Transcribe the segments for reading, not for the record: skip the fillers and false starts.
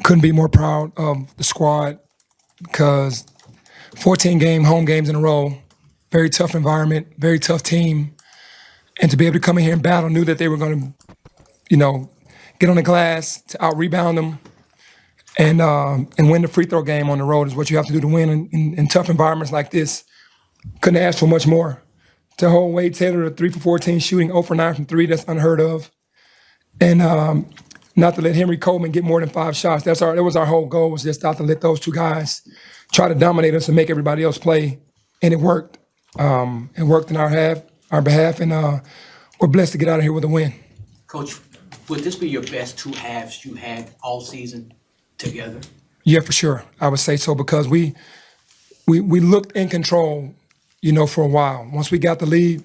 Couldn't be more proud of the squad because 14 home games in a row, very tough environment, very tough team. And to be able to come in here and battle, knew that they were going to, get on the glass to out-rebound them and win the free throw game on the road is what you have to do to win in tough environments like this. Couldn't ask for much more. To hold Wade Taylor to 3 for 14 shooting, 0 for 9 from 3, that's unheard of. And not to let Henry Coleman get more than 5 shots. That was our whole goal, was just not to let those two guys try to dominate us and make everybody else play. And it worked. It worked in our behalf, and we're blessed to get out of here with a win. Coach, would this be your best 2 halves you had all season together? Yeah, for sure. I would say so because we looked in control, for a while. Once we got the lead,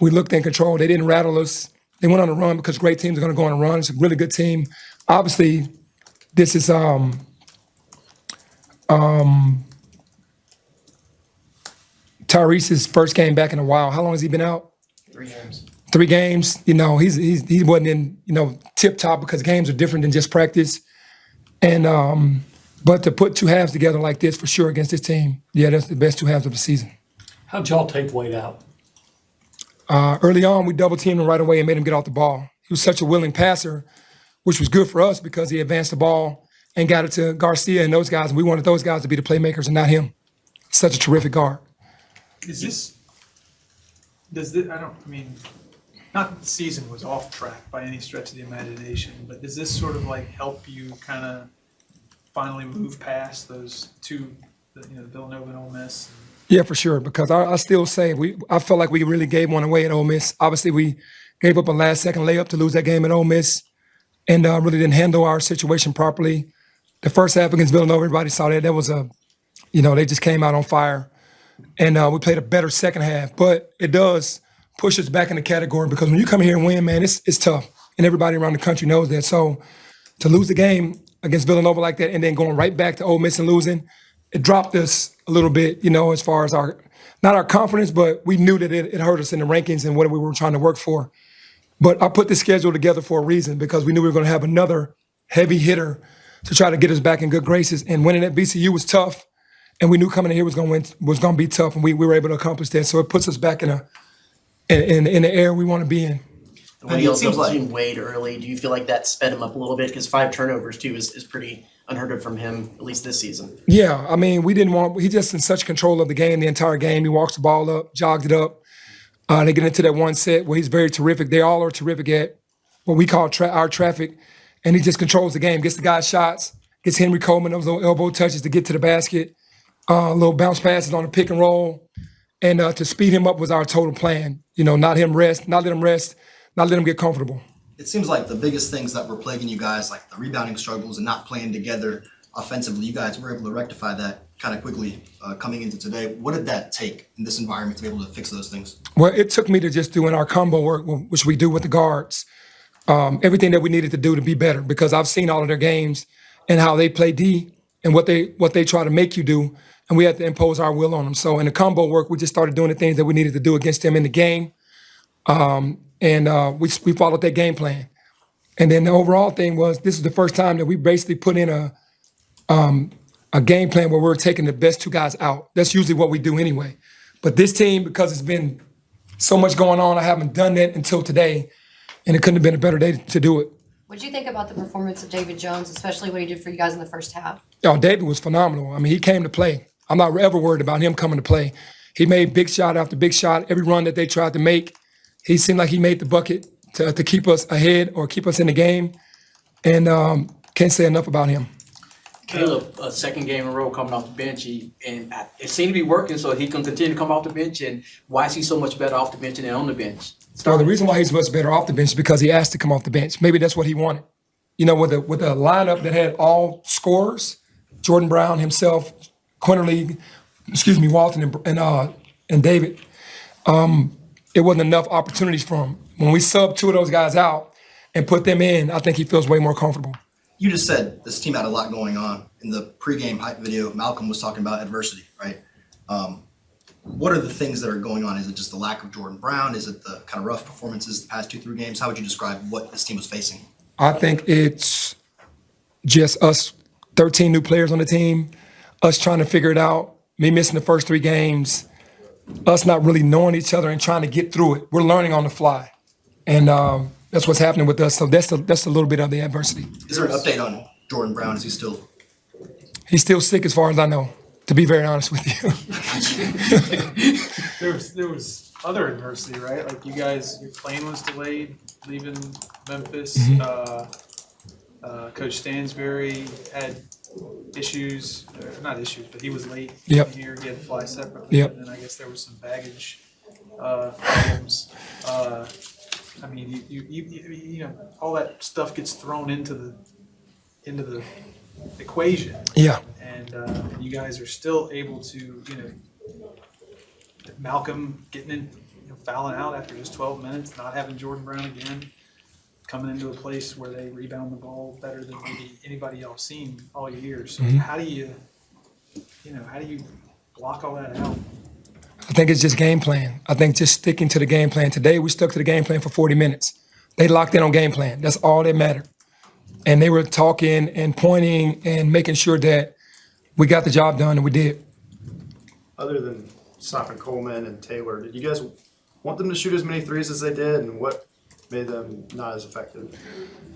we looked in control. They didn't rattle us. They went on a run because great teams are going to go on a run. It's a really good team. Obviously, this is Tyrese's first game back in a while. How long has he been out? 3 games. 3 games. He wasn't in tip top because games are different than just practice. And but to put 2 halves together like this for sure against this team, yeah, that's the best 2 halves of the season. How'd y'all take Wade out? Early on, we double teamed him right away and made him get off the ball. He was such a willing passer, which was good for us because he advanced the ball and got it to Garcia and those guys. And we wanted those guys to be the playmakers and not him. Such a terrific guard. Not that the season was off track by any stretch of the imagination, but does this sort of help you kind of finally move past those 2, the Villanova and Ole Miss? Yeah, for sure, because I still say I felt like we really gave one away at Ole Miss. Obviously, we gave up a last-second layup to lose that game at Ole Miss and really didn't handle our situation properly. The first half against Villanova, everybody saw that. That was they just came out on fire. And we played a better second half. But it does push us back in the category because when you come here and win, man, it's tough. And everybody around the country knows that. So to lose the game against Villanova like that and then going right back to Ole Miss and losing, it dropped us a little bit, as far as not our confidence, but we knew that it hurt us in the rankings and what we were trying to work for. But I put the schedule together for a reason because we knew we were going to have another heavy hitter to try to get us back in good graces. And winning at VCU was tough, and we knew coming in here was going to be tough, and we were able to accomplish that. So it puts us back in the air we want to be in. When you double team Wade early, do you feel like that sped him up a little bit? Because 5 turnovers too is pretty unheard of from him, at least this season. Yeah, he's just in such control of the game the entire game. He walks the ball up, jogs it up. They get into that one set where he's very terrific. They all are terrific at what we call our traffic, and he just controls the game, gets the guys shots, gets Henry Coleman those little elbow touches to get to the basket, little bounce passes on the pick and roll, and to speed him up was our total plan. Not let him rest, not let him get comfortable. It seems like the biggest things that were plaguing you guys, like the rebounding struggles and not playing together offensively, you guys were able to rectify that kind of quickly coming into today. What did that take in this environment to be able to fix those things? Well, it took me to just doing our combo work, which we do with the guards, everything that we needed to do to be better, because I've seen all of their games and how they play D and what they try to make you do, and we had to impose our will on them. So in the combo work, we just started doing the things that we needed to do against them in the game. And we followed that game plan. And then the overall thing was, this is the first time that we basically put in a game plan where we're taking the best 2 guys out. That's usually what we do anyway. But this team, because it's been so much going on, I haven't done that until today, and it couldn't have been a better day to do it. What do you think about the performance of David Jones, especially what he did for you guys in the first half? David was phenomenal. He came to play. I'm not ever worried about him coming to play. He made big shot after big shot. Every run that they tried to make, he seemed like he made the bucket to keep us ahead or keep us in the game. And can't say enough about him. Caleb, a second game in a row coming off the bench, and it seemed to be working, so he can continue to come off the bench. And why is he so much better off the bench than on the bench? Well, the reason why he's much better off the bench is because he asked to come off the bench. Maybe that's what he wanted. With a lineup that had all scorers, Jordan Brown himself, Quinterly, Walton, and David, it wasn't enough opportunities for him. When we subbed 2 of those guys out and put them in, I think he feels way more comfortable. You just said this team had a lot going on. In the pregame hype video, Malcolm was talking about adversity, right? what are the things that are going on? Is it just the lack of Jordan Brown? Is it the kind of rough performances the past 2-3 games? How would you describe what this team was facing? I think it's just us 13 new players on the team, us trying to figure it out, me missing the first 3 games, us not really knowing each other and trying to get through it. We're learning on the fly. And that's what's happening with us. So that's a little bit of the adversity. Is there an update on Jordan Brown? Is he still? He's still sick as far as I know, to be very honest with you. There was other adversity, right? Like you guys, your plane was delayed leaving Memphis. Coach Stansbury had issues, not issues, but he was late Yep. here. He had to fly separately. Yep. And then I guess there was some baggage problems. I mean, you know, all that stuff gets thrown into the equation. Yeah. And you guys are still able to, you know, Malcolm getting in, you know, fouling out after just 12 minutes, not having Jordan Brown again, coming into a place where they rebound the ball better than maybe anybody y'all seen all year. So how do you block all that out? I think it's just game plan. I think just sticking to the game plan. Today, we stuck to the game plan for 40 minutes. They locked in on game plan. That's all that mattered. And they were talking and pointing and making sure that we got the job done, and we did. Other than stopping Coleman and Taylor, did you guys want them to shoot as many threes as they did, and what made them not as effective?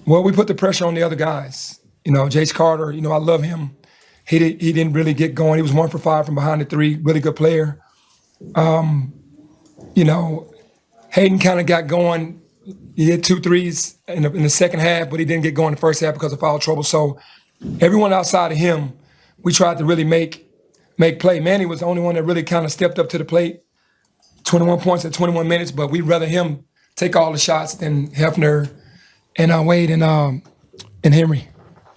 Well, we put the pressure on the other guys. You know, Jace Carter, you know, I love him. He didn't really get going. He was 1 for 5 from behind the 3, really good player. You know, Hayden kind of got going. He hit 2 threes in the second half, but he didn't get going in the first half because of foul trouble. So everyone outside of him, we tried to really make play. Manny was the only one that really kind of stepped up to the plate. 21 points at 21 minutes, but we'd rather him take all the shots than Hefner and Wade and Henry.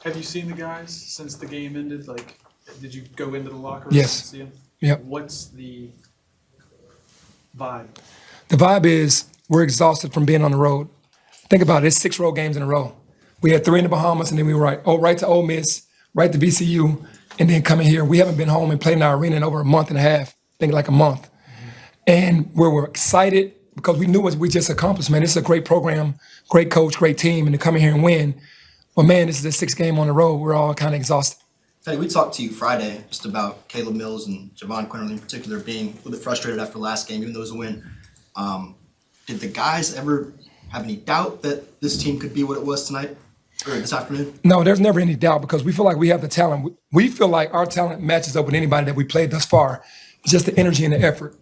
Have you seen the guys since the game ended? Like, did you go into the locker room Yes. and see them? Yep. What's the vibe? The vibe is we're exhausted from being on the road. Think about it, it's 6 road games in a row. We had 3 in the Bahamas, and then we were right to Ole Miss, right to VCU, and then coming here. We haven't been home and played in our arena in over a month and a half, I think like a month. And we're excited because we knew what we just accomplished, man. This is a great program, great coach, great team, and to come in here and win. Well, man, this is the 6th game on the road. We're all kind of exhausted. Teddy, we talked to you Friday just about Caleb Mills and Javon Quinterly in particular being a little bit frustrated after last game, even though it was a win. Did the guys ever have any doubt that this team could be what it was tonight or this afternoon? No, there's never any doubt because we feel like we have the talent. We feel like our talent matches up with anybody that we played thus far. It's just the energy and the effort,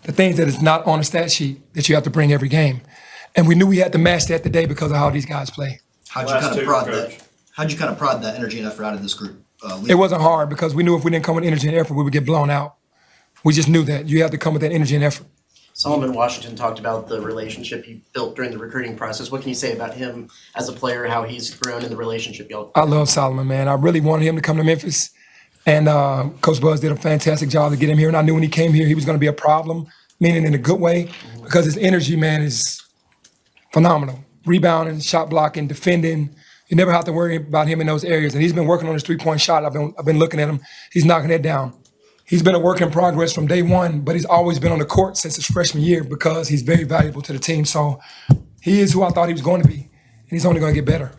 the things that is not on a stat sheet that you have to bring every game. And we knew we had to match that today because of how these guys play. How'd you Last kind of two, prod Coach. that? How'd you kind of prod that energy and effort out of this group? It wasn't hard because we knew if we didn't come with energy and effort, we would get blown out. We just knew that. You have to come with that energy and effort. Solomon Washington talked about the relationship you built during the recruiting process. What can you say about him as a player, how he's grown in the relationship y'all? I love Solomon, man. I really wanted him to come to Memphis. And Coach Buzz did a fantastic job to get him here. And I knew when he came here, he was going to be a problem, meaning in a good way, because his energy, man, is phenomenal. Rebounding, shot blocking, defending. You never have to worry about him in those areas. And he's been working on his 3-point shot. I've been looking at him. He's knocking it down. He's been a work in progress from day one, but he's always been on the court since his freshman year because he's very valuable to the team. So he is who I thought he was going to be, and he's only going to get better.